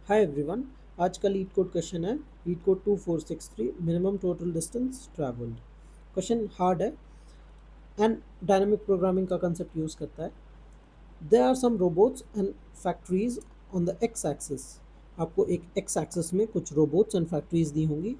हाय everyone. आज का LeetCode question है LeetCode 2463 minimum total distance travelled. Question hard है एंड डायनामिक प्रोग्रामिंग का कंसेप्ट यूज़ करता है। There are some robots and factories on the x axis. आपको एक एक्स एक्सिस में कुछ रोबोट्स एंड फैक्ट्रीज दी होंगी।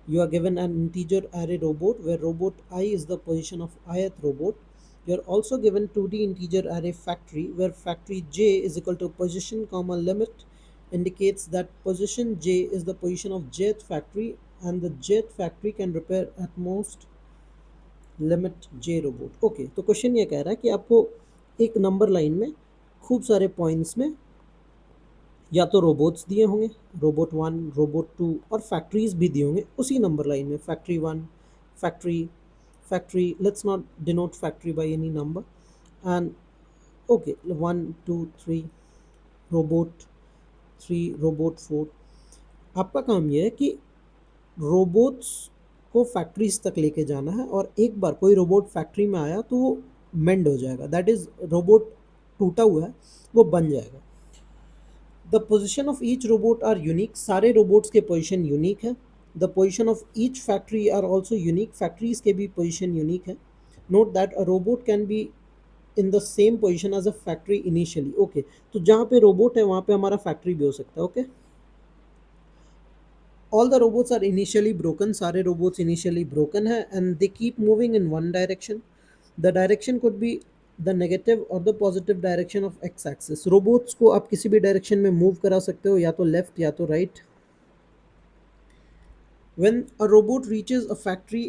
You are given an integer array robot where robot I is the position of ith robot. You are also given 2D integer array factory where factory j is equal to position comma limit indicates that position j is the position of jth factory and the jth factory can repair at most limit j robot. Okay, तो question ये कह रहा है कि आपको एक number line में खूब सारे पॉइंट्स में या तो रोबोट्स दिए होंगे, रोबोट वन, रोबोट टू और फैक्ट्रीज भी दिए होंगे उसी नंबर लाइन में, factory one, factory, factory, let's not denote factory by any number and okay, one two three, robot three, robot four. आपका काम यह है कि रोबोट्स को फैक्ट्रीज तक लेके जाना है और एक बार कोई रोबोट फैक्ट्री में आया तो वो मेंड हो जाएगा, दैट इज रोबोट टूटा हुआ है वो बन जाएगा। The position of each robot are unique, सारे रोबोट्स के पोजिशन यूनिक है। The position of each factory are also unique, factories के भी पोजिशन यूनिक है। Note that a robot can be in the same position as a factory initially. Okay, तो जहाँ पे robot है वहाँ पे हमारा फैक्ट्री भी हो सकता है। Okay, all the robots are initially broken, सारे रोबोट्स इनिशियली ब्रोकन है and they keep moving in one direction. The direction could be the negative और the positive direction of X axis. Robots को आप किसी भी डायरेक्शन में move करा सकते हो, या तो लेफ्ट या तो right. When a robot reaches a factory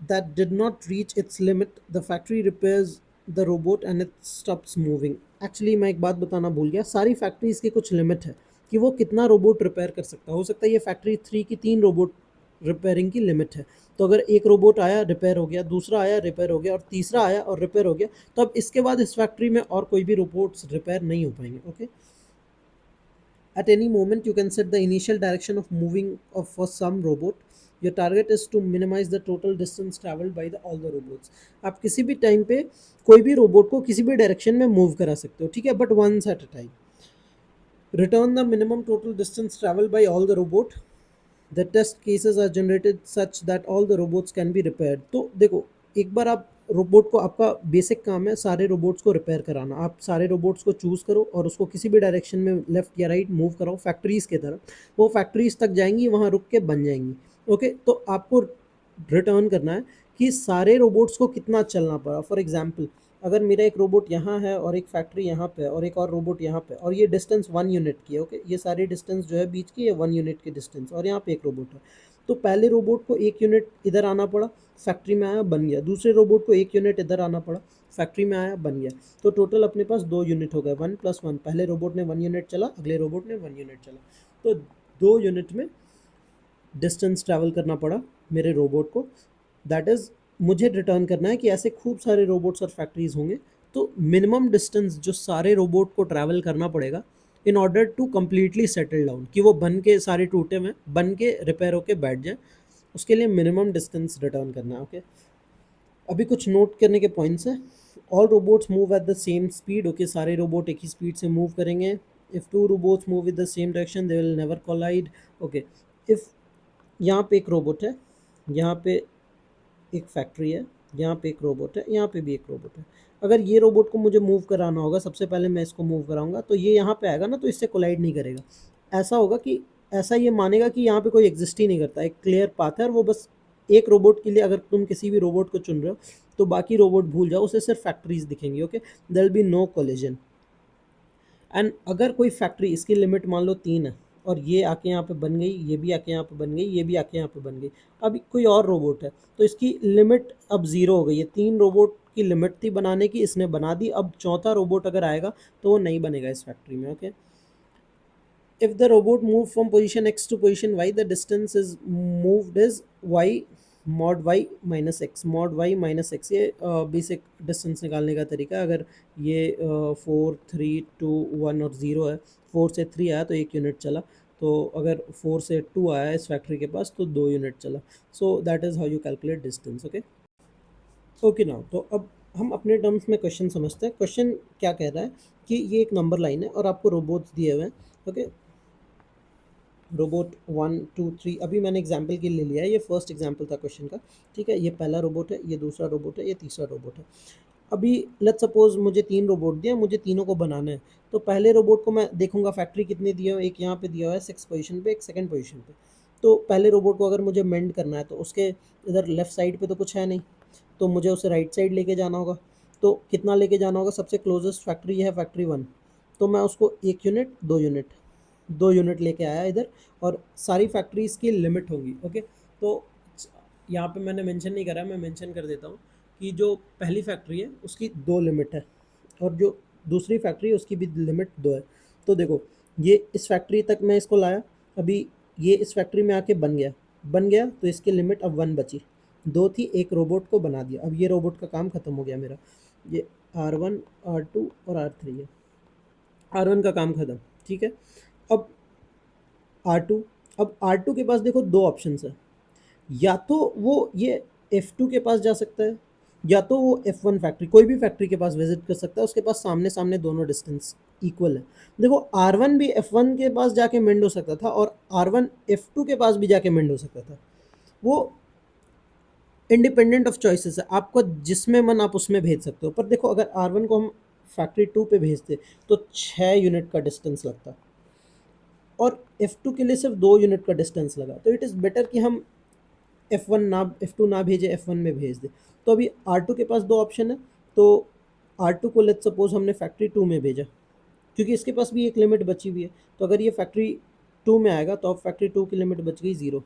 that did not reach its limit, the factory repairs the robot and it stops moving. Actually मैं एक बात बताना भूल गया, सारी फैक्ट्रीज की कुछ लिमिट है कि वो कितना रोबोट रिपेयर कर सकता है। हो सकता है ये फैक्ट्री थ्री की तीन रोबोट रिपेयरिंग की लिमिट है। तो अगर एक रोबोट आया रिपेयर हो गया, दूसरा आया रिपेयर हो गया और तीसरा आया और रिपेयर हो गया, तो अब इसके बाद इस फैक्ट्री में और कोई भी रोबोट्स रिपेयर नहीं हो पाएंगे। Okay, at any moment, you can set the initial direction of moving of for some robot. Your target is to minimize the total distance traveled by the all the robots. आप किसी भी time पे कोई भी robot को किसी भी direction में मूव करा सकते हो, ठीक है, but once at a time. Return the minimum total distance traveled by all the robot. The test cases are generated such that all the robots can be repaired. तो देखो, एक बार आप रोबोट को, आपका बेसिक काम है सारे रोबोट्स को रिपेयर कराना। आप सारे रोबोट्स को चूज़ करो और उसको किसी भी डायरेक्शन में लेफ्ट या राइट मूव कराओ फैक्ट्रीज़ की तरफ। वो फैक्ट्रीज़ तक जाएंगी, वहाँ रुक के बन जाएंगी। ओके, तो आपको रिटर्न करना है कि सारे रोबोट्स को कितना चलना पड़ा। फॉर एग्जाम्पल, अगर मेरा एक रोबोट यहाँ है और एक फैक्ट्री यहाँ पे है और एक और रोबोट यहाँ पे, और ये डिस्टेंस 1 यूनिट की है। ओके, ये सारी डिस्टेंस जो है बीच की, ये 1 यूनिट की डिस्टेंस, और यहाँ पे एक रोबोट है। तो पहले रोबोट को 1 यूनिट इधर आना पड़ा, फैक्ट्री में आया बन गया। दूसरे रोबोट को 1 यूनिट इधर आना पड़ा, फैक्ट्री में आया बन गया। तो टोटल अपने पास 2 यूनिट हो गए, 1+1। पहले रोबोट ने 1 यूनिट चला, अगले रोबोट ने 1 यूनिट चला, तो 2 यूनिट में डिस्टेंस ट्रैवल करना पड़ा मेरे रोबोट को। दैट इज़, मुझे रिटर्न करना है कि ऐसे खूब सारे रोबोट्स और फैक्ट्रीज होंगे, तो मिनिमम डिस्टेंस जो सारे रोबोट को ट्रैवल करना पड़ेगा in order to completely settle down, कि वो बन के सारे टूटे में बन के रिपेयर होके बैठ जाए, उसके लिए मिनिमम डिस्टेंस रिटर्न करना है। ओके, अभी कुछ नोट करने के पॉइंट्स हैं। All robots move at the same speed. Okay, सारे रोबोट एक ही स्पीड से मूव करेंगे। If two robots move with the same direction they will never collide. Okay, if यहाँ पे एक रोबोट है, यहाँ पे एक फैक्ट्री है, यहाँ पे एक रोबोट है, यहाँ पे भी एक रोबोट है। अगर ये रोबोट को मुझे मूव कराना होगा, सबसे पहले मैं इसको मूव कराऊंगा तो ये यहाँ पे आएगा ना, तो इससे कोलाइड नहीं करेगा। ऐसा होगा कि ऐसा ये मानेगा कि यहाँ पे कोई एग्जिस्ट ही नहीं करता, एक क्लियर पाथ है, और वो बस एक रोबोट के लिए, अगर तुम किसी भी रोबोट को चुन रहे हो तो बाकी रोबोट भूल जाओ, उसे सिर्फ फैक्ट्रीज दिखेंगी। Okay, there will be no collision. And अगर कोई फैक्ट्री, इसकी लिमिट मान लो 3 है, और ये आके यहाँ पे बन गई, ये भी आके यहाँ पे बन गई, ये भी आके यहाँ पे बन गई, अब कोई और रोबोट है तो इसकी लिमिट अब 0 हो गई है। 3 रोबोट की लिमिट थी बनाने की, इसने बना दी, अब चौथा रोबोट अगर आएगा तो वो नहीं बनेगा इस फैक्ट्री में। Okay, if the robot move from position x to position y, the distance is moved is y mod y minus x, mod y minus x। ये बेसिक डिस्टेंस निकालने का तरीका है। अगर ये 4, 3, 2, 1 और 0 है, 4 से 3 आया तो 1 यूनिट चला, तो अगर 4 से 2 आया इस फैक्ट्री के पास तो 2 यूनिट चला। So that is how you calculate distance. Okay, okay now, तो अब हम अपने टर्म्स में क्वेश्चन समझते हैं। क्वेश्चन क्या कह रहा है कि ये एक नंबर लाइन है और आपको रोबोट्स दिए हुए हैं। ओके, रोबोट 1 2 3, अभी मैंने एग्जांपल के लिए लिया है, ये फर्स्ट एग्जांपल था क्वेश्चन का, ठीक है। ये पहला रोबोट है, ये दूसरा रोबोट है, ये तीसरा रोबोट है। अभी लेट्स सपोज मुझे 3 रोबोट दिए, मुझे तीनों को बनाना है। तो पहले रोबोट को मैं देखूंगा फैक्ट्री कितने दिए हुए, एक यहाँ पे दिया हुआ है 6 पोजीशन पे, एक सेकंड पोजीशन पे। तो पहले रोबोट को अगर मुझे मेंड करना है तो उसके इधर लेफ्ट साइड पे तो कुछ है नहीं, तो मुझे उसे राइट साइड लेके जाना होगा। तो कितना लेके जाना होगा, सबसे क्लोजेस्ट फैक्ट्री है फैक्ट्री 1, तो मैं उसको 1 यूनिट 2 यूनिट 2 यूनिट लेके आया इधर। और सारी फैक्ट्रीज की लिमिट होगी, ओके। तो यहाँ पे मैंने मेंशन नहीं करा, मैं मेंशन कर देता हूँ कि जो पहली फैक्ट्री है उसकी 2 लिमिट है, और जो दूसरी फैक्ट्री है उसकी भी लिमिट 2 है। तो देखो, ये इस फैक्ट्री तक मैं इसको लाया, अभी ये इस फैक्ट्री में आके बन गया तो इसकी लिमिट अब 1 बची। 2 थी, एक रोबोट को बना दिया, अब ये रोबोट का काम खत्म हो गया मेरा। ये R1 R2 और R3 है, R1 का काम खत्म, ठीक है। अब R2, अब R2 के पास देखो 2 ऑप्शन है, या तो वो ये F2 के पास जा सकता है, या तो वो F1 फैक्ट्री, कोई भी फैक्ट्री के पास विजिट कर सकता है, उसके पास सामने सामने दोनों डिस्टेंस इक्वल है। देखो, R1 भी F1 के पास जाके मेंड हो सकता था, और R1 F2 के पास भी जाके मेंड हो सकता था। वो इंडिपेंडेंट ऑफ चॉइसेस है, आपको जिसमें मन आप उसमें भेज सकते हो। पर देखो, अगर R1 को हम फैक्ट्री 2 पे भेजते तो 6 यूनिट का डिस्टेंस लगता, और F2 के लिए सिर्फ 2 यूनिट का डिस्टेंस लगा। तो इट इज़ बेटर कि हम F2 ना भेजे, F1 में भेज दे। तो अभी R2 के पास 2 ऑप्शन है, तो R2 को लेट्स सपोज हमने फैक्ट्री 2 में भेजा, क्योंकि इसके पास भी एक लिमिट बची हुई है। तो अगर ये फैक्ट्री 2 में आएगा तो अब फैक्ट्री 2 की लिमिट बच गई 0,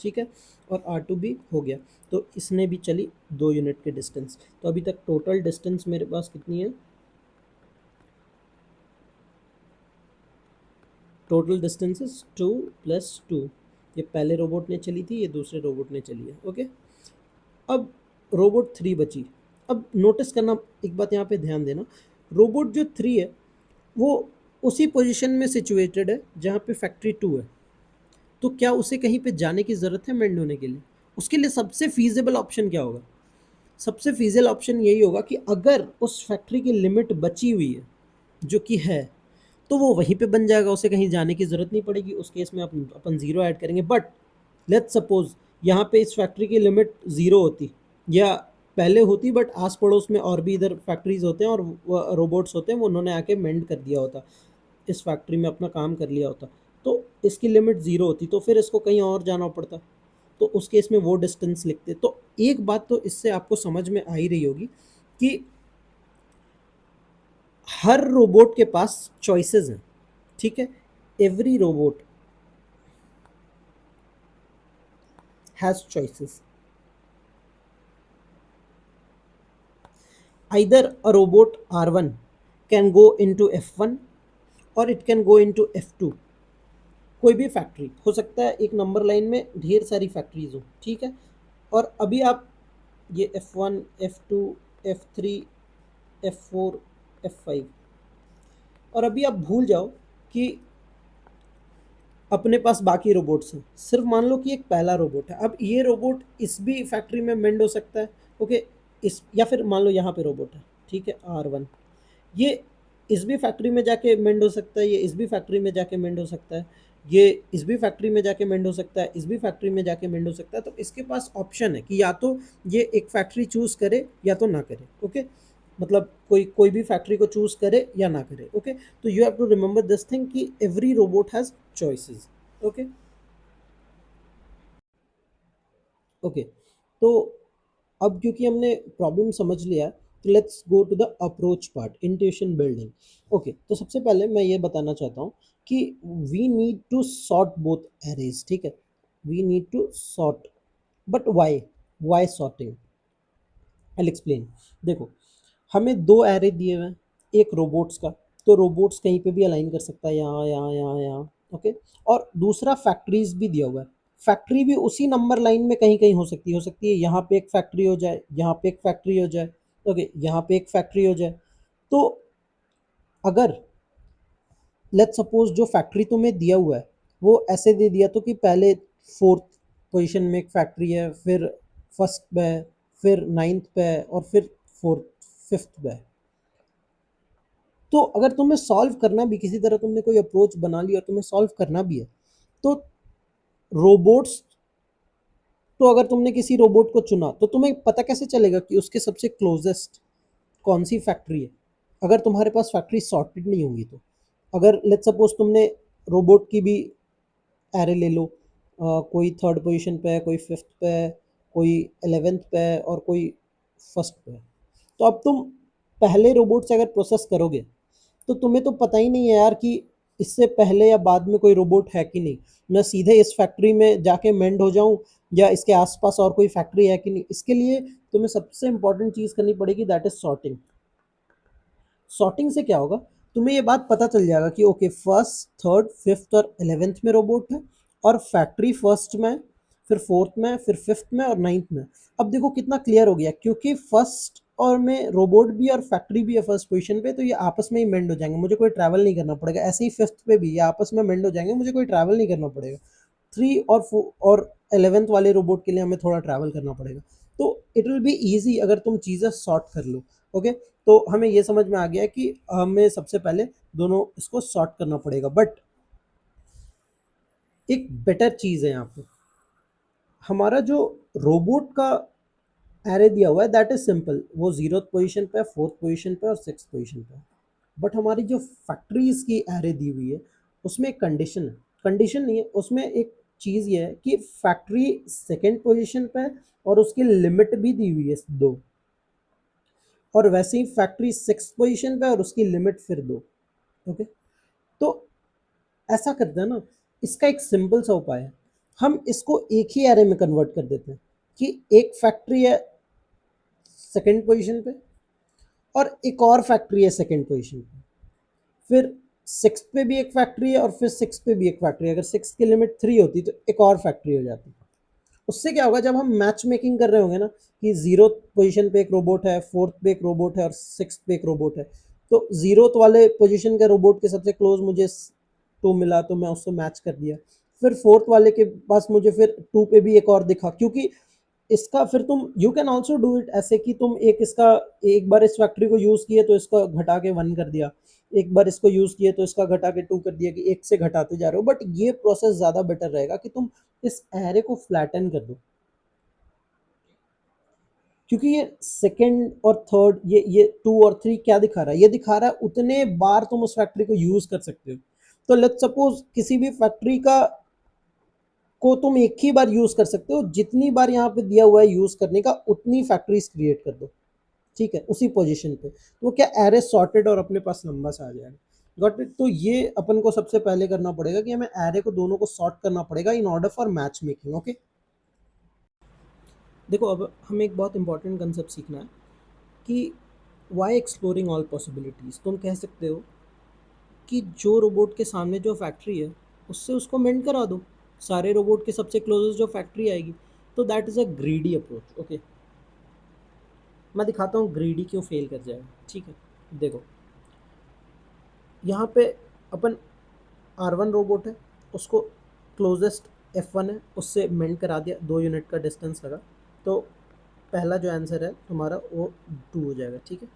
ठीक है। और R2 भी हो गया, तो इसने भी चली 2 यूनिट के डिस्टेंस। तो अभी तक टोटल डिस्टेंस मेरे पास कितनी है, टोटल डिस्टेंस इज 2 + 2। ये पहले रोबोट ने चली थी, ये दूसरे रोबोट ने चली है, ओके। अब रोबोट 3 बची। अब नोटिस करना, एक बात यहाँ पे ध्यान देना, रोबोट जो 3 है वो उसी पोजीशन में सिचुएटेड है जहाँ पे फैक्ट्री 2 है। तो क्या उसे कहीं पे जाने की ज़रूरत है मेंड होने के लिए? उसके लिए सबसे फीजिबल ऑप्शन क्या होगा? सबसे फीजिबल ऑप्शन यही होगा कि अगर उस फैक्ट्री की लिमिट बची हुई है, जो कि है, तो वो वहीं पे बन जाएगा, उसे कहीं जाने की ज़रूरत नहीं पड़ेगी। उस केस में अपन 0 ऐड करेंगे। बट लेट्स सपोज यहाँ पे इस फैक्ट्री की लिमिट 0 होती, या पहले होती, बट आस पड़ोस में और भी इधर फैक्ट्रीज होते हैं और रोबोट्स होते हैं, वो उन्होंने आके मेंड कर दिया होता, इस फैक्ट्री में अपना काम कर लिया होता, तो इसकी लिमिट 0 होती, तो फिर इसको कहीं और जाना पड़ता। तो उस केस में वो डिस्टेंस लिखते। तो एक बात तो इससे आपको समझ में आ ही रही होगी कि हर रोबोट के पास चॉइसेस हैं, ठीक है। Every robot has choices. Either a robot R1 can go into F1 और it can go into F2। कोई भी फैक्ट्री हो सकता है, एक नंबर लाइन में ढेर सारी फैक्ट्रीज हो, ठीक है। और अभी आप ये F1 F2 F3 F4 F5, और अभी आप भूल जाओ कि अपने पास बाकी रोबोट्स हैं, सिर्फ मान लो कि एक पहला रोबोट है। अब ये रोबोट इस भी फैक्ट्री में मेंड हो सकता है, ओके। इस, या फिर मान लो यहाँ पे रोबोट है, ठीक है, R1, ये इस भी फैक्ट्री में जाके मेंड हो सकता है, ये इस भी फैक्ट्री में जाके मेंड हो सकता है, ये इस भी फैक्ट्री में जाके मेंड हो सकता है, इस भी फैक्ट्री में जाके मेंड हो सकता है। तो इसके पास ऑप्शन है कि या तो ये एक फैक्ट्री चूज करे या तो ना करे, ओके। मतलब कोई कोई भी फैक्ट्री को चूज करे या ना करे, ओके। तो you have to remember this thing कि every robot has choices, okay. Okay, तो अब क्योंकि हमने प्रॉब्लम समझ लिया, तो let's go to the approach part, intuition building. Okay, तो सबसे पहले मैं ये बताना चाहता हूँ कि we need to sort both arrays, ठीक है। We need to sort, but why sorting, I explain. देखो, हमें 2 एरे दिए हुए हैं, एक रोबोट्स का, तो रोबोट्स कहीं पे भी अलाइन कर सकता है, यहाँ यहाँ यहाँ यहाँ, ओके। और दूसरा फैक्ट्रीज भी दिया हुआ है, फैक्ट्री भी उसी नंबर लाइन में कहीं कहीं हो सकती है यहाँ पे एक फैक्ट्री हो जाए, यहाँ पे एक फैक्ट्री हो जाए, ओके, यहाँ पे एक फैक्ट्री हो जाए। तो अगर लेट्स सपोज जो फैक्ट्री तुम्हें दिया हुआ है वो ऐसे दे दिया, तो कि पहले 4th पोजीशन में एक फैक्ट्री है, फिर फर्स्ट पे है, फिर 9th पे है, और फिर 5th पे है। तो अगर तुम्हें सॉल्व करना भी, किसी तरह तुमने कोई अप्रोच बना ली और तुम्हें सॉल्व करना भी है, तो रोबोट्स, तो अगर तुमने किसी रोबोट को चुना तो तुम्हें पता कैसे चलेगा कि उसके सबसे क्लोजेस्ट कौन सी फैक्ट्री है, अगर तुम्हारे पास फैक्ट्री सॉर्टेड नहीं होंगी तो। अगर लेट्स सपोज तुमने रोबोट की भी एरे ले लो, कोई थर्ड पोजीशन पे है, कोई फिफ्थ पे है, कोई 11th पे है और कोई फर्स्ट पे है। तो अब तुम पहले रोबोट से अगर प्रोसेस करोगे तो तुम्हें तो पता ही नहीं है यार कि इससे पहले या बाद में कोई रोबोट है कि नहीं। मैं सीधे इस फैक्ट्री में जाके मेंड हो जाऊं या इसके आसपास और कोई फैक्ट्री है कि नहीं। इसके लिए तुम्हें सबसे इंपॉर्टेंट चीज़ करनी पड़ेगी, दैट इज सॉर्टिंग। सॉर्टिंग से क्या होगा, तुम्हें ये बात पता चल जाएगा कि ओके फर्स्ट, थर्ड, फिफ्थ और 11th में रोबोट है और फैक्ट्री फर्स्ट में, फिर फोर्थ में, फिर फिफ्थ में और नाइन्थ में। अब देखो कितना क्लियर हो गया, क्योंकि फर्स्ट और में रोबोट भी और फैक्ट्री भी है फर्स्ट पोजीशन पे, तो ये आपस में ही मेंड हो जाएंगे, मुझे कोई ट्रैवल नहीं करना पड़ेगा। ऐसे ही फिफ्थ पे भी ये आपस में मेंड हो जाएंगे, मुझे कोई ट्रैवल नहीं करना पड़ेगा। 3 और 11th वाले रोबोट के लिए हमें थोड़ा ट्रैवल करना पड़ेगा। तो इट विल बी ईजी अगर तुम चीज़ें सॉर्ट कर लो। ओके, तो हमें ये समझ में आ गया कि हमें सबसे पहले दोनों इसको सॉर्ट करना पड़ेगा। बट एक बेटर चीज़ है यहाँ पे, हमारा जो रोबोट का एरे दिया हुआ है दैट इज सिंपल, वो 0th पोजीशन पे, फोर्थ पोजीशन पे और 6th पोजीशन पे। बट हमारी जो फैक्ट्रीज की एरे दी हुई है उसमें एक कंडीशन है, कंडीशन नहीं है उसमें, एक चीज़ ये है कि फैक्ट्री सेकेंड पोजीशन पे है और उसकी लिमिट भी दी हुई है 2, और वैसे ही फैक्ट्री 6th पोजीशन पे और उसकी लिमिट फिर 2। ओके, तो ऐसा करते हैं ना, इसका एक सिंपल सा उपाय है, हम इसको एक ही एरे में कन्वर्ट कर देते हैं कि एक फैक्ट्री है सेकेंड पोजीशन पे और एक और फैक्ट्री है सेकेंड पोजीशन पे, फिर 6th पे भी एक फैक्ट्री है और फिर 6th पे भी एक फैक्ट्री है। अगर 6th की लिमिट 3 होती तो एक और फैक्ट्री हो जाती। उससे क्या होगा, जब हम मैच मेकिंग कर रहे होंगे ना कि 0th पोजीशन पे एक रोबोट है, फोर्थ पे एक रोबोट है और 6th पे एक रोबोट है, तो 0th वाले पोजीशन के रोबोट के सबसे क्लोज मुझे 2 मिला तो मैं उसको मैच कर दिया। फिर फोर्थ वाले के पास मुझे फिर 2 पे भी एक और दिखा, क्योंकि इसका फिर तुम you can also do it ऐसे कि तुम एक इसका, एक बार इस फैक्ट्री को यूज किए तो इसका घटा के 1 कर दिया, एक बार इसको यूज किए तो इसका घटा के 2 कर दिया, कि एक से घटाते जा रहे हो। बट ये प्रोसेस ज्यादा बेटर रहेगा कि तुम इस एरे को फ्लैटन कर दो, क्योंकि ये सेकंड और थर्ड, ये 2 और 3 क्या दिखा रहा है, ये दिखा रहा है उतने बार तुम उस फैक्ट्री को यूज कर सकते हो। तो लेट्स सपोज किसी भी फैक्ट्री का को तुम एक ही बार यूज कर सकते हो, जितनी बार यहाँ पे दिया हुआ है यूज करने का उतनी फैक्ट्रीज क्रिएट कर दो, ठीक है, उसी पोजीशन पे। तो क्या एरे सॉर्टेड और अपने पास लंबा सा आ जाएगा। Got it. तो ये अपन को सबसे पहले करना पड़ेगा कि हमें एरे को दोनों को सॉर्ट करना पड़ेगा in order for match making. Okay, देखो अब हमें एक बहुत इंपॉर्टेंट कंसेप्ट सीखना है कि वाई एक्सप्लोरिंग ऑल पॉसिबिलिटीज़। तुम कह सकते हो कि जो रोबोट के सामने जो फैक्ट्री है उससे उसको मेंट करा दो, सारे रोबोट के सबसे क्लोजेस्ट जो फैक्ट्री आएगी। तो that is a greedy approach. Okay, मैं दिखाता हूँ ग्रीडी क्यों फेल कर जाएगा। ठीक है, देखो यहाँ पे अपन R1 रोबोट है, उसको क्लोजेस्ट F1 है, उससे मेंट करा दिया, 2 यूनिट का डिस्टेंस लगा, तो पहला जो आंसर है तुम्हारा वो 2 हो जाएगा। ठीक है,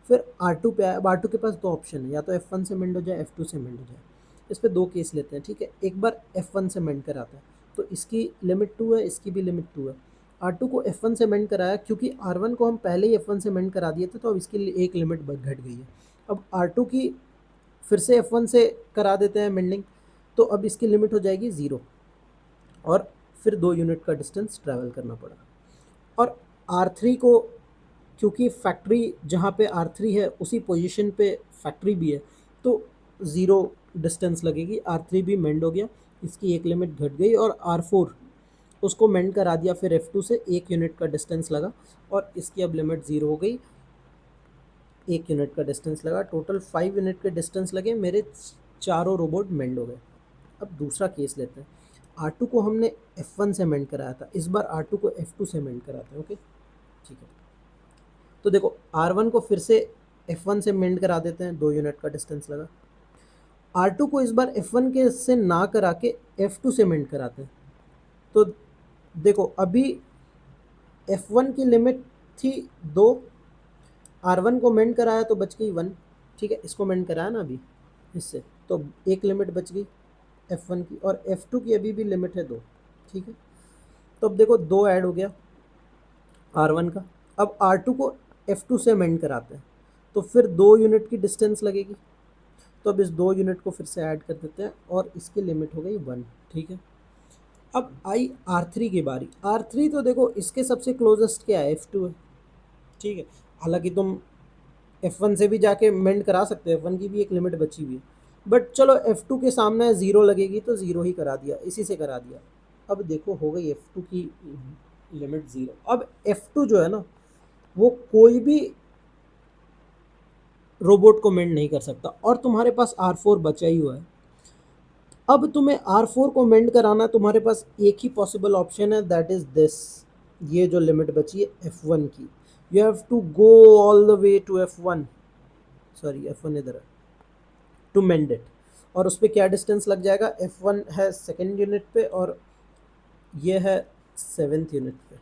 फिर R2 पे आया। अब R2 के पास 2 ऑप्शन है, या तो F1 से मेंट हो जाए, F2 से मेंट हो जाए। इस पे 2 केस लेते हैं। ठीक है, एक बार F1 से मेंट कराता है तो इसकी लिमिट 2 है, इसकी भी लिमिट 2 है। R2 को F1 से मेंट कराया, क्योंकि R1 को हम पहले ही F1 से मेंट करा दिए थे, तो अब इसके लिए एक लिमिट घट गई है। अब R2 की फिर से F1 से करा देते हैं मेंडिंग, तो अब इसकी लिमिट हो जाएगी 0 और फिर 2 यूनिट का डिस्टेंस ट्रैवल करना पड़ा। और R3 को, क्योंकि फैक्ट्री जहाँ पे R3 है उसी पोजीशन पे फैक्ट्री भी है, तो 0 डिस्टेंस लगेगी। R3 भी मेंड हो गया, इसकी एक लिमिट घट गई। और R4 उसको मेंड करा दिया फिर F2 से, 1 यूनिट का डिस्टेंस लगा और इसकी अब लिमिट 0 हो गई, 1 यूनिट का डिस्टेंस लगा। टोटल 5 यूनिट के डिस्टेंस लगे, मेरे चारों रोबोट मेंड हो गए। अब दूसरा केस लेते हैं। R2 को हमने F1 से मेंड कराया था, इस बार R2 को F2 से मेंड कराते हैं। ओके, ठीक है, तो देखो R1 को फिर से F1 से मेंड करा देते हैं, 2 यूनिट का डिस्टेंस लगा। R2 को इस बार F1 के से ना करा के F2 से मेंड कराते हैं। तो देखो अभी F1 की लिमिट थी 2, R1 को मेंड कराया तो बच गई 1। ठीक है, इसको मेंड कराया ना अभी इससे, तो एक लिमिट बच गई। F1 की, और F2 की अभी भी लिमिट है 2। ठीक है, तो अब देखो 2 ऐड हो गया R1 का। अब R2 को F2 से अमेंड कराते हैं, तो फिर 2 यूनिट की डिस्टेंस लगेगी। तो अब इस 2 यूनिट को फिर से ऐड कर देते हैं और इसकी लिमिट हो गई 1। ठीक है, अब आई R3 की बारी। R3 तो देखो इसके सबसे क्लोजेस्ट क्या है, F2 है। ठीक है, हालांकि तुम F1 से भी जाके मेंड करा सकते हो, F1 की भी एक लिमिट बची हुई है, बट चलो F2 के सामने ज़ीरो लगेगी तो ज़ीरो ही करा दिया, इसी से करा दिया। अब देखो हो गई F2 की लिमिट 0। अब F2 जो है ना, वो कोई भी रोबोट को मेंड नहीं कर सकता, और तुम्हारे पास R4 बचा ही हुआ है। अब तुम्हें R4 को मेंड कराना, तुम्हारे पास एक ही पॉसिबल ऑप्शन है, दैट इज दिस। ये जो लिमिट बची है F1 की, you have to go all the way to F1, sorry F1 इधर है, टू मेंड इट। और उस पर क्या डिस्टेंस लग जाएगा, F1 है सेकेंड यूनिट पे और ये है 7th यूनिट पे।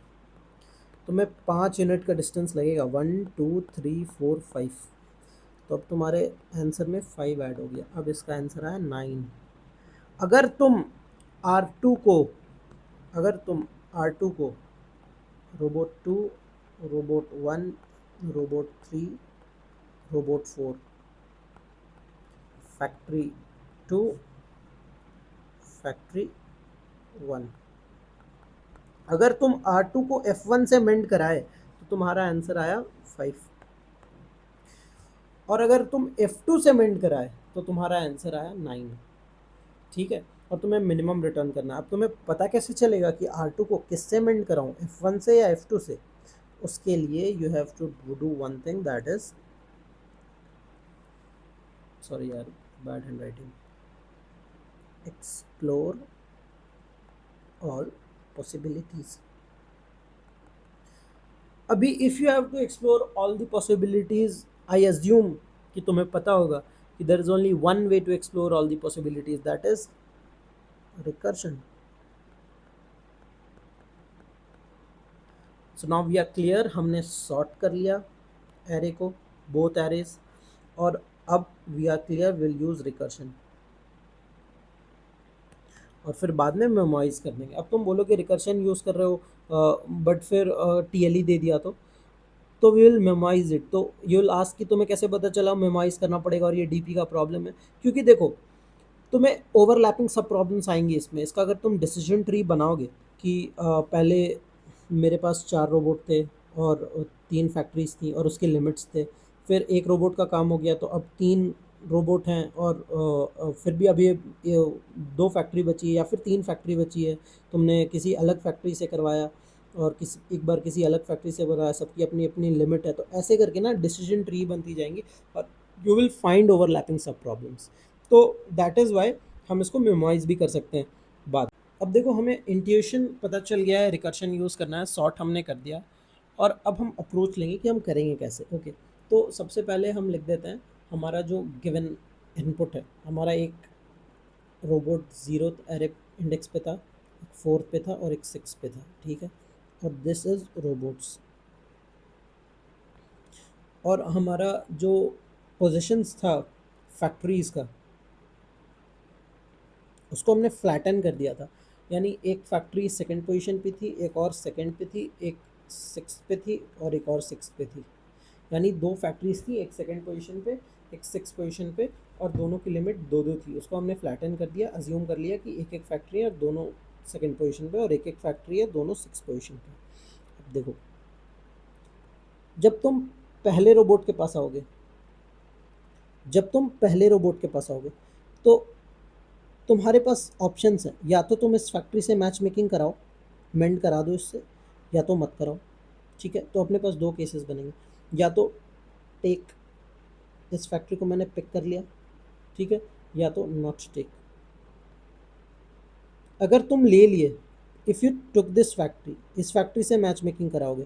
तुम्हें 5 यूनिट का डिस्टेंस लगेगा, 1 2 3 4 5। तो अब तुम्हारे आंसर में 5 ऐड हो गया, अब इसका आंसर आया 9। अगर तुम R2 को अगर तुम R2 को robot 2, robot 1, robot 3, robot 4, factory 2, factory 1, अगर तुम R2 को F1 से मेंड कराए तो तुम्हारा आंसर आया 5। और अगर तुम F2 से मेंड कराए तो तुम्हारा आंसर आया 9। ठीक है, और तुम्हें मिनिमम रिटर्न करना है। अब तुम्हें पता कैसे चलेगा कि R2 को किससे मेंड कराऊं, F1 से या F2 से? उसके लिए you have to do one thing, that is, sorry यार, bad hand writing, explore all possibilities. अभी if you have to explore all the possibilities, I assume कि तुम्हें पता होगा कि there is only one way to explore all the possibilities, that is recursion. So now we are clear, हमने sort कर लिया array को, बोथ एरेज, और अब we are clear, will use recursion, और फिर बाद में मेमोराइज कर देंगे। अब तुम बोलो कि रिकर्शन यूज़ कर रहे हो बट फिर TLE दे दिया तो वी विल मेमोराइज इट। तो यू विल आस्क कि तुम्हें कैसे पता चला मेमोराइज करना पड़ेगा और ये DP का प्रॉब्लम है? क्योंकि देखो, तुम्हें ओवरलैपिंग सब प्रॉब्लम्स आएंगी इसमें। इसका अगर तुम डिसीजन ट्री बनाओगे कि पहले मेरे पास 4 रोबोट थे और 3 फैक्ट्रीज थी और उसके लिमिट्स थे, फिर एक रोबोट का काम हो गया तो अब 3 रोबोट हैं, और फिर भी अभी 2 फैक्ट्री बची है या फिर 3 फैक्ट्री बची है, तुमने किसी अलग फैक्ट्री से करवाया और किसी एक बार किसी अलग फैक्ट्री से बनाया, सबकी अपनी अपनी लिमिट है। तो ऐसे करके ना डिसीजन ट्री बनती जाएंगी और यू विल फाइंड ओवरलैपिंग सब प्रॉब्लम्स। तो दैट इज़ वाई हम इसको मेमोराइज भी कर सकते हैं बाद। अब देखो, हमें इंट्यूशन पता चल गया है, रिकर्शन यूज़ करना है, सॉर्ट हमने कर दिया, और अब हम अप्रोच लेंगे कि हम करेंगे कैसे। ओके, तो सबसे पहले हम लिख देते हैं हमारा जो गिवन इनपुट है। हमारा एक रोबोट 0th एरे इंडेक्स पे था, एक 4th पे था और एक 6th पे था। ठीक है, और दिस इज रोबोट्स। और हमारा जो पोजीशंस था फैक्ट्रीज़ का, उसको हमने फ्लैटन कर दिया था। यानी एक फैक्ट्री सेकंड पोजीशन पे थी, एक और सेकंड पे थी, एक 6th पे थी और एक और 6th पे थी। यानी 2 फैक्ट्रीज थी, एक सेकंड पोजीशन पे, एक 6th पोजीशन पे, और दोनों की लिमिट 2-2 थी। उसको हमने फ्लैटन कर दिया, अज्यूम कर लिया कि एक एक फैक्ट्री है, दोनों सेकंड पोजीशन पे, और एक एक फैक्ट्री है, दोनों 6th पोजीशन पे। अब देखो, जब तुम पहले रोबोट के पास आओगे जब तुम पहले रोबोट के पास आओगे तो तुम्हारे पास ऑप्शंस हैं, या तो तुम इस फैक्ट्री से मैच मेकिंग कराओ, मेंड करा दो इससे, या तो मत कराओ। ठीक है, तो अपने पास 2 केसेस बनेंगे, या तो टेक, इस फैक्ट्री को मैंने पिक कर लिया, ठीक है, या तो नॉट टेक। अगर तुम ले लिए, if you took this factory, इस फैक्ट्री से मैच मेकिंग कराओगे,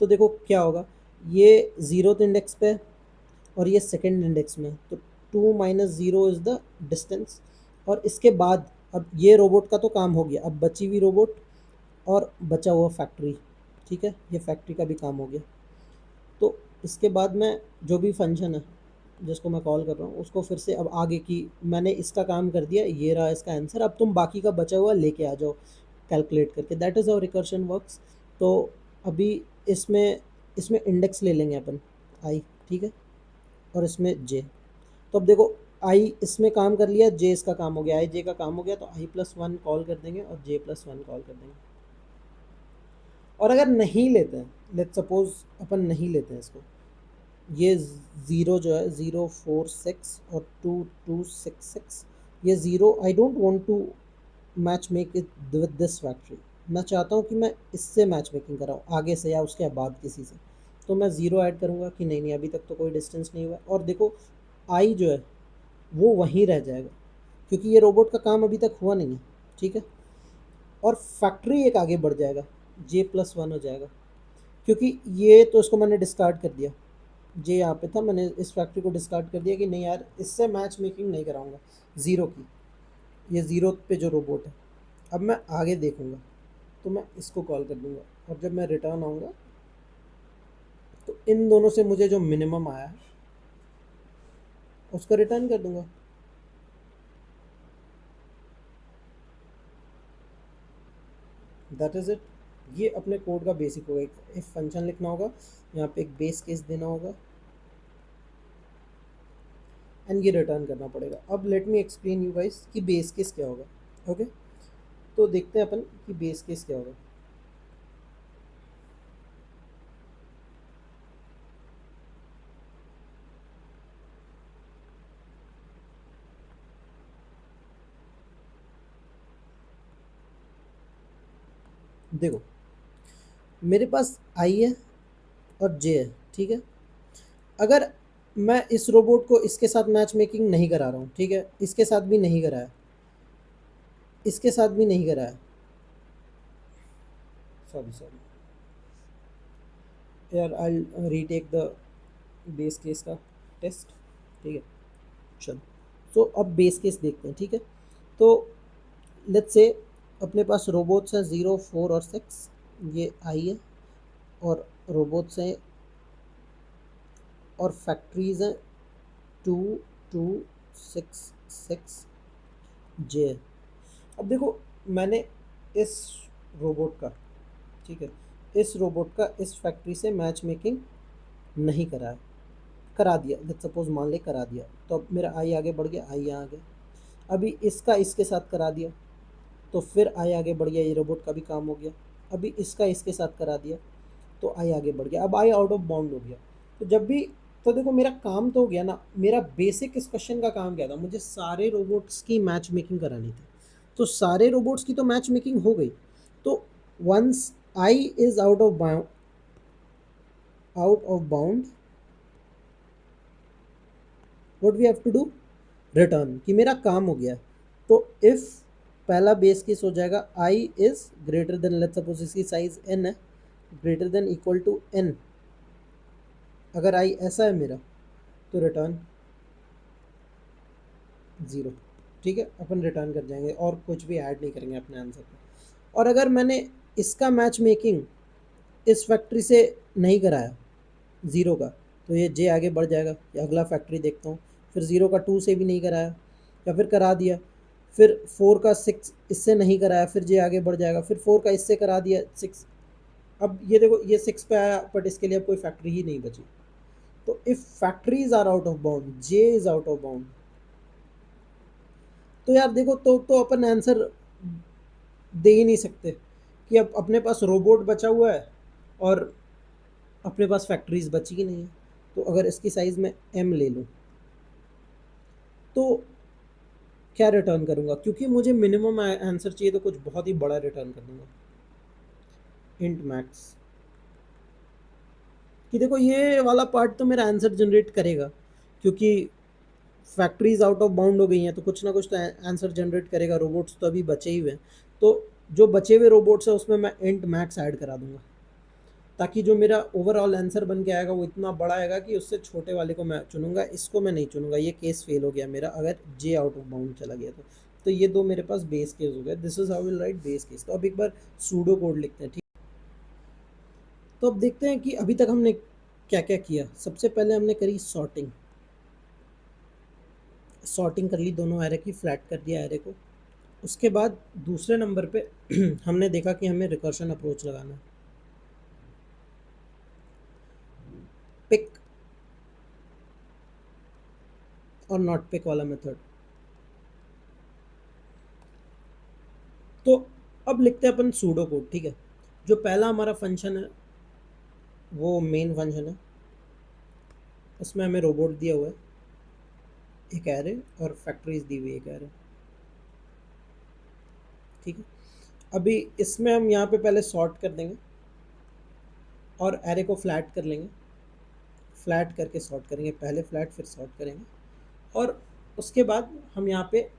तो देखो क्या होगा, ये 0th इंडेक्स पे और ये सेकंड इंडेक्स में, तो 2 माइनस 0 इज़ द डिस्टेंस। और इसके बाद अब ये रोबोट का तो काम हो गया, अब बची हुई रोबोट और बचा हुआ फैक्ट्री, ठीक है, ये फैक्ट्री का भी काम हो गया। तो इसके बाद में जो भी फंक्शन है जिसको मैं कॉल कर रहा हूँ उसको फिर से अब आगे की मैंने इसका काम कर दिया, ये रहा इसका आंसर, अब तुम बाकी का बचा हुआ लेके आ जाओ कैलकुलेट करके। That is how recursion works. तो अभी इसमें इसमें इंडेक्स ले लेंगे अपन आई, ठीक है, और इसमें जे। तो अब देखो आई इसमें काम कर लिया, जे इसका काम हो गया, आई जे का काम हो गया, तो आई प्लस वन कॉल कर देंगे और जे प्लस वन कॉल कर देंगे। और अगर नहीं लेते हैं, लेट सपोज अपन नहीं लेते हैं इसको, ये ज़ीरो जो है 0 4 6 और 2 2 6 6, ये zero I don't want to match make it with this factory. मैं चाहता हूँ कि मैं इससे मैच मेकिंग कराऊँ आगे से या उसके बाद किसी से। तो मैं ज़ीरो ऐड करूँगा कि नहीं नहीं अभी तक तो कोई डिस्टेंस नहीं हुआ, और देखो आई जो है वो वहीं रह जाएगा क्योंकि ये रोबोट का काम अभी तक हुआ नहीं है, ठीक है। और फैक्ट्री एक आगे बढ़ जाएगा, जे प्लस वन हो जाएगा, क्योंकि ये तो इसको मैंने डिस्कार्ड कर दिया, जे यहाँ पे था, मैंने इस फैक्ट्री को डिस्कार्ड कर दिया कि नहीं यार इससे मैच मेकिंग नहीं कराऊंगा ज़ीरो की, ये ज़ीरो पे जो रोबोट है। अब मैं आगे देखूंगा तो मैं इसको कॉल कर दूंगा, और जब मैं रिटर्न आऊँगा तो इन दोनों से मुझे जो मिनिमम आया है उसको रिटर्न कर दूंगा। That is it. ये अपने कोड का बेसिक होगा, एक इफ फंक्शन लिखना होगा, यहाँ पे एक बेस केस देना होगा एंड ये रिटर्न करना पड़ेगा। अब let me explain you guys कि बेस केस क्या होगा। ओके, तो देखते हैं अपन कि बेस केस क्या होगा। देखो मेरे पास आई है और जे है, ठीक है। अगर मैं इस रोबोट को इसके साथ मैच मेकिंग नहीं करा रहा हूँ, ठीक है, इसके साथ भी नहीं कराया, इसके साथ भी नहीं कराया, सॉरी सॉरी यार, आई रीटेक द बेस केस का टेस्ट, ठीक है। चलो, तो अब बेस केस देखते हैं, ठीक है। तो लेट्स से अपने पास रोबोट्स हैं 0 4 और 6, ये आई है, और रोबोट्स हैं और फैक्ट्रीज हैं 2 2 6 6 जे। अब देखो मैंने इस रोबोट का, ठीक है, इस रोबोट का इस फैक्ट्री से मैच मेकिंग नहीं कराया, करा दिया, लेट्स सपोज मान ले करा दिया, तो अब मेरा आई आगे बढ़ गया, आई यहाँ आ गया। अभी इसका इसके साथ करा दिया तो फिर आई आगे बढ़ गया, ये रोबोट का भी काम हो गया। अभी इसका इसके साथ करा दिया तो आई आगे बढ़ गया, अब आई आउट ऑफ बाउंड हो गया। तो जब भी, तो देखो मेरा काम तो हो गया ना, मेरा बेसिक इस क्वेश्चन का काम क्या था, मुझे सारे रोबोट्स की मैच मेकिंग करानी थी। तो सारे रोबोट्स की तो मैच मेकिंग हो गई। तो once i is out of bound, what we have to do, return, कि मेरा काम हो गया। तो इफ पहला बेस केस हो जाएगा I is greater than, let's suppose इसकी साइज एन है, greater than equal to N, अगर आई ऐसा है मेरा तो रिटर्न ज़ीरो, ठीक है, अपन रिटर्न कर जाएंगे और कुछ भी ऐड नहीं करेंगे अपने आंसर पे। और अगर मैंने इसका मैच मेकिंग इस फैक्ट्री से नहीं कराया ज़ीरो का, तो ये जे आगे बढ़ जाएगा, या अगला फैक्ट्री देखता हूँ। फिर ज़ीरो का टू से भी नहीं कराया, या फिर करा दिया, फिर फोर का सिक्स इससे नहीं कराया, फिर जे आगे बढ़ जाएगा, फिर फोर का इससे करा दिया सिक्स। अब ये देखो ये सिक्स पे आया बट इसके लिए अब कोई फैक्ट्री ही नहीं बची। तो if factories are out of bound, j is out of bound, तो यार देखो तो अपन आंसर दे ही नहीं सकते कि अब अपने पास रोबोट बचा हुआ है और अपने पास फैक्ट्रीज बची ही नहीं है। तो अगर इसकी साइज़ में एम ले लूँ तो क्या रिटर्न करूँगा, क्योंकि मुझे मिनिमम आंसर चाहिए तो कुछ बहुत ही बड़ा रिटर्न कर दूँगा, इंट मैक्स। कि देखो ये वाला पार्ट तो मेरा आंसर जनरेट करेगा, क्योंकि फैक्ट्रीज आउट ऑफ बाउंड हो गई हैं तो कुछ ना कुछ तो आंसर जनरेट करेगा, रोबोट्स तो अभी बचे ही हुए हैं। तो जो बचे हुए रोबोट्स है उसमें मैं इंट मैक्स ऐड करा दूंगा, ताकि जो मेरा ओवरऑल आंसर बन के आएगा वो इतना बड़ा आएगा कि उससे छोटे वाले को मैं चुनूंगा, इसको मैं नहीं चुनूंगा। ये केस फेल हो गया मेरा अगर जे आउट ऑफ बाउंड चला गया तो ये दो मेरे पास बेस केस हो गए। This is how will write base case. तो अब एक बार सूडो कोड लिखते हैं, ठीक। तो अब देखते हैं कि अभी तक हमने क्या क्या किया। सबसे पहले हमने करी सॉर्टिंग, सॉर्टिंग कर ली दोनों एरे की, फ्लैट कर दिया एरे को। उसके बाद दूसरे नंबर पे हमने देखा कि हमें रिकर्शन अप्रोच लगाना है, पिक और नॉट पिक वाला मेथड। तो अब लिखते हैं अपन सूडो कोड, ठीक है। जो पहला हमारा फंक्शन है वो मेन फंक्शन है, उसमें हमें रोबोट दिया हुआ है, एक एरे और फैक्ट्रीज दी हुई है एक एरे, ठीक है। अभी इसमें हम यहाँ पे पहले सॉर्ट कर देंगे और एरे को फ्लैट कर लेंगे, फ्लैट करके सॉर्ट करेंगे, पहले फ्लैट फिर सॉर्ट करेंगे। और उसके बाद हम यहाँ पे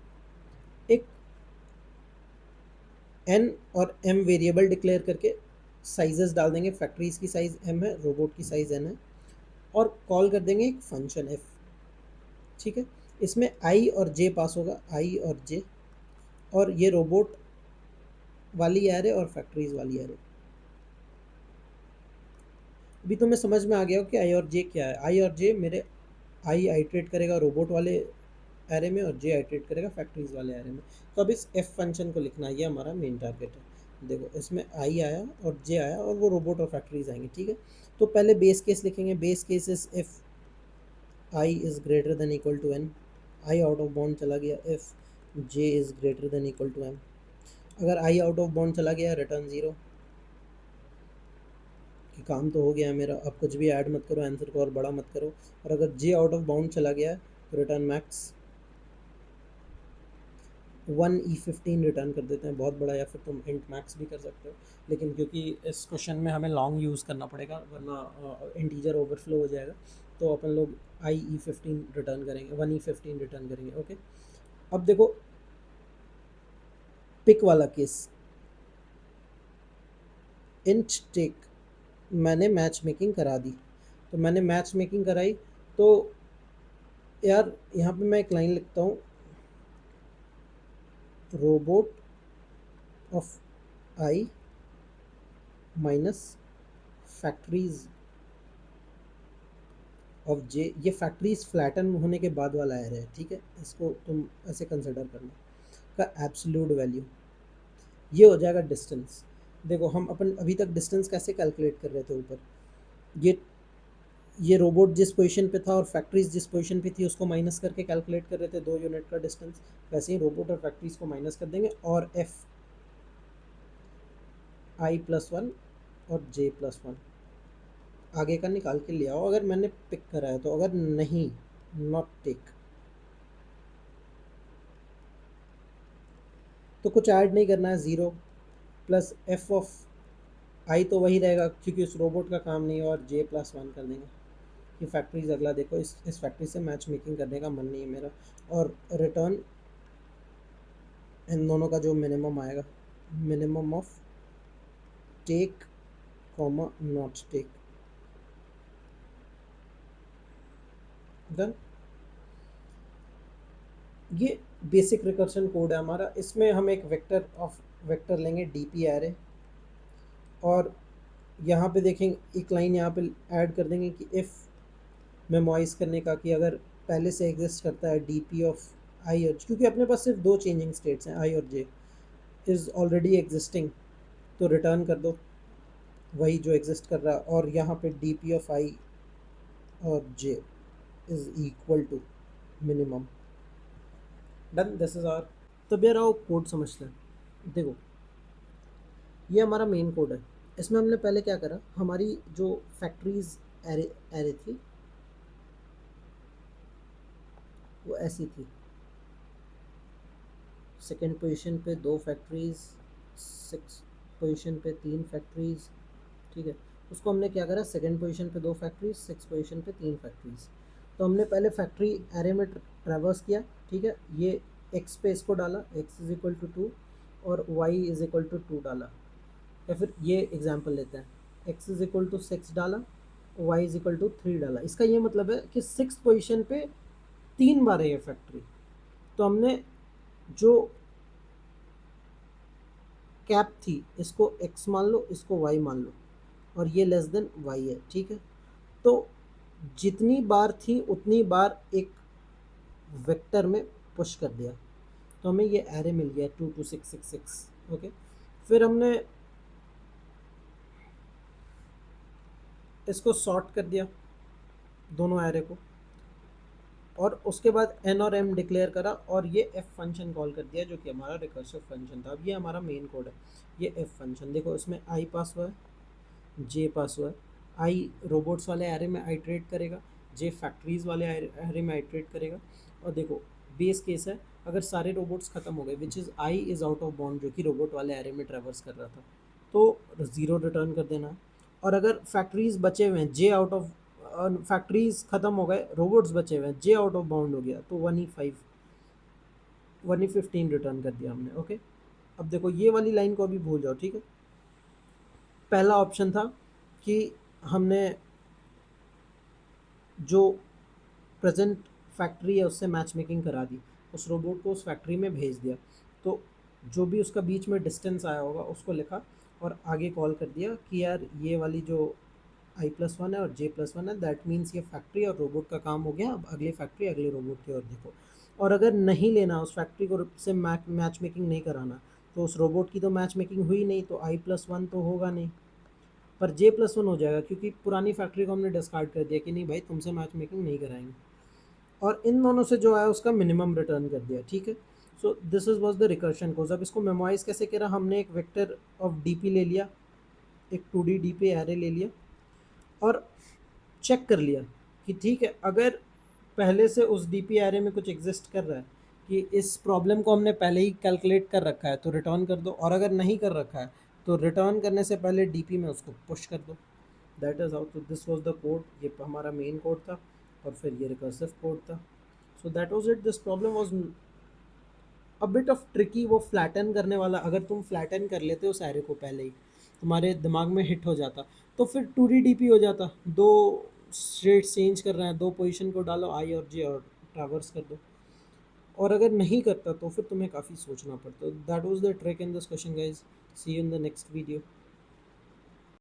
एक एन और एम वेरिएबल डिक्लेयर करके साइजेस डाल देंगे, फैक्ट्रीज की साइज एम है, रोबोट की साइज एन है, और कॉल कर देंगे एक फंक्शन एफ, ठीक है। इसमें आई और जे पास होगा, आई और जे, और ये रोबोट वाली एरे और फैक्ट्रीज वाली एरे। अभी तुम्हें समझ में आ गया हो कि आई और जे क्या है। आई और जे मेरे, आई आइट्रेट करेगा रोबोट वाले एरे में और जे आइट्रेट करेगा फैक्ट्रीज वाले एरे में। तो अब इस एफ फंक्शन को लिखना, ये हमारा मेन टारगेट है। देखो इसमें आई आया और जे आया और वो रोबोट और फैक्ट्रीज आएंगे, ठीक है। तो पहले बेस केस लिखेंगे, base case is if i is greater than equal to n, i out of bound चला गया, if j is greater than equal to m. अगर आई आउट ऑफ बाउंड चला गया रिटर्न ज़ीरो, कि काम तो हो गया है मेरा, अब कुछ भी ऐड मत करो, आंसर को और बड़ा मत करो। और अगर जे आउट ऑफ बाउंड चला गया है तो रिटर्न मैक्स, 1E15 रिटर्न कर देते हैं, बहुत बड़ा, या फिर तुम इंट मैक्स भी कर सकते हो, लेकिन क्योंकि इस क्वेश्चन में हमें लॉन्ग यूज़ करना पड़ेगा वरना इंटीजर ओवरफ्लो हो जाएगा, तो अपन लोग IE15 रिटर्न करेंगे, 1E15 रिटर्न करेंगे, ओके। अब देखो पिक वाला केस, इंट टेक, मैंने मैच मेकिंग करा दी, तो मैंने मैच मेकिंग कराई, तो यार यहाँ पे मैं एक लाइन लिखता हूँ, robot of I minus factories of J. ये फैक्ट्रीज फ्लैटन होने के बाद वाला एरे है, ठीक है, इसको तुम ऐसे कंसिडर करना, का एब्सोल्यूट वैल्यू ये हो जाएगा डिस्टेंस। देखो हम अपन अभी तक डिस्टेंस कैसे कैलकुलेट कर रहे थे ऊपर, ये ये रोबोट जिस पोजीशन पे था और फैक्ट्रीज जिस पोजीशन पे थी उसको माइनस करके कैलकुलेट कर रहे थे 2 यूनिट का डिस्टेंस, वैसे ही रोबोट और फैक्ट्रीज को माइनस कर देंगे और एफ I+1 और J+1 आगे का निकाल के ले आओ, अगर मैंने पिक करा है तो, अगर नहीं नॉट टेक तो कुछ ऐड नहीं करना है, ज़ीरो प्लस एफ ऑफ आई तो वही रहेगा क्योंकि उस रोबोट का काम नहीं है, और J+1 कर देंगे कि फैक्ट्रीज अगला देखो, इस फैक्ट्री से मैच मेकिंग करने का मन नहीं है मेरा, और रिटर्न इन दोनों का जो मिनिमम आएगा, minimum of take comma not take, done. ये बेसिक रिकर्शन कोड है हमारा। इसमें हम एक वेक्टर ऑफ वेक्टर लेंगे डीपी एरे, और यहाँ पे देखेंगे एक लाइन यहाँ पे ऐड कर देंगे कि इफ़ मेमोराइज करने का, कि अगर पहले से एग्जिस्ट करता है डीपी ऑफ आई और, क्योंकि अपने पास सिर्फ दो चेंजिंग स्टेट्स हैं आई और जे, इज़ ऑलरेडी एग्जिस्टिंग, तो रिटर्न कर दो वही जो एग्जिस्ट कर रहा है, और यहाँ पे डीपी ऑफ आई और J is equal to minimum, done, this is our. तब यार आओ कोड समझते हैं। देखो ये हमारा मेन कोड है, इसमें हमने पहले क्या करा, हमारी जो फैक्ट्रीज एरे एरे थी वो ऐसी थी, सेकेंड पोजीशन पे दो फैक्ट्रीज, सिक्स पोजीशन पे तीन फैक्ट्रीज, ठीक है। उसको हमने क्या करा, सेकेंड पोजीशन पे दो फैक्ट्रीज, सिक्स पोजीशन पे तीन फैक्ट्रीज। तो हमने पहले फैक्ट्री एरे में ट्रैवर्स किया, ठीक है, ये एक्स पे इसको डाला, एक्स इज इक्वल टू 2 और वाई इज इक्वल टू 2 डाला, या फिर ये एग्जांपल लेते हैं, एक्स इज इक्वल टू 6 डाला, वाई इज इक्वल टू 3 डाला। इसका ये मतलब है कि सिक्स पोजीशन पे तीन बार है ये फैक्ट्री, तो हमने जो कैप थी इसको x मान लो, इसको y मान लो, और ये लेस देन y है, ठीक है। तो जितनी बार थी उतनी बार एक वेक्टर में पुश कर दिया, तो हमें ये एरे मिल गया 2 2 6 6 6। ओके, फिर हमने इसको सॉर्ट कर दिया दोनों एरे को, और उसके बाद एन और एम डिक्लेयर करा और ये एफ फंक्शन कॉल कर दिया जो कि हमारा रिकर्सिव फंक्शन था। अब ये हमारा मेन कोड है। ये एफ फंक्शन देखो, इसमें आई पास हुआ है, जे पास हुआ है। आई रोबोट्स वाले एरे में आइट्रेट करेगा, जे फैक्ट्रीज वाले एरे में आइट्रेट करेगा। और देखो बेस केस है, अगर सारे रोबोट्स खत्म हो गए which is I is out of bound, जो कि रोबोट वाले एरे में ट्रेवर्स कर रहा था, तो ज़ीरो रिटर्न कर देना है। और अगर फैक्ट्रीज बचे हुए हैं, जे आउट ऑफ फैक्ट्रीज खत्म हो गए, रोबोट्स बचे हुए हैं, जे आउट ऑफ बाउंड हो गया, तो 1 ही 15 रिटर्न कर दिया हमने। ओके, अब देखो ये वाली लाइन को अभी भूल जाओ, ठीक है। पहला ऑप्शन था कि हमने जो प्रेजेंट फैक्ट्री है उससे मैच मेकिंग करा दी, उस रोबोट को उस फैक्ट्री में भेज दिया, तो जो भी उसका बीच में डिस्टेंस आया होगा उसको लिखा और आगे कॉल कर दिया कि यार ये वाली जो i+1 है और j+1 है, दैट मीन्स ये फैक्ट्री और रोबोट का काम हो गया, अब अगली फैक्ट्री अगले रोबोट की ओर देखो। और अगर नहीं लेना, उस फैक्ट्री को से मैच मेकिंग नहीं कराना, तो उस रोबोट की तो मैच मेकिंग हुई नहीं, तो i+1 तो होगा नहीं, पर j+1 हो जाएगा क्योंकि पुरानी फैक्ट्री को हमने डिस्कार्ड कर दिया कि नहीं भाई तुमसे मैच मेकिंग नहीं कराएंगे। और इन दोनों से जो आया उसका मिनिमम रिटर्न कर दिया, ठीक है। So this is was the recursion code. अब इसको मेमोराइज कैसे करा, हमने एक वेक्टर ऑफ डीपी ले लिया, एक 2D डीपी एरे ले लिया और चेक कर लिया कि ठीक है, अगर पहले से उस डीपी एरे में कुछ एग्जिस्ट कर रहा है कि इस प्रॉब्लम को हमने पहले ही कैलकुलेट कर रखा है तो रिटर्न कर दो, और अगर नहीं कर रखा है तो रिटर्न करने से पहले डीपी में उसको पुश कर दो। दैट इज़ हाउ, तो दिस वाज द कोड, ये हमारा मेन कोड था और फिर ये रिकर्सिव कोड था। So that was it, this problem was a bit of tricky. वो फ्लैटन करने वाला, अगर तुम फ्लैटन कर लेते उस एरे को पहले ही, तुम्हारे दिमाग में हिट हो जाता, तो फिर 2D डीपी हो जाता, दो स्टेट चेंज कर रहे हैं, दो पोजीशन को डालो आई और जे और ट्रैवर्स कर दो। और अगर नहीं करता तो फिर तुम्हें काफ़ी सोचना पड़ता। That was the trick in this question guys. See you in the next video.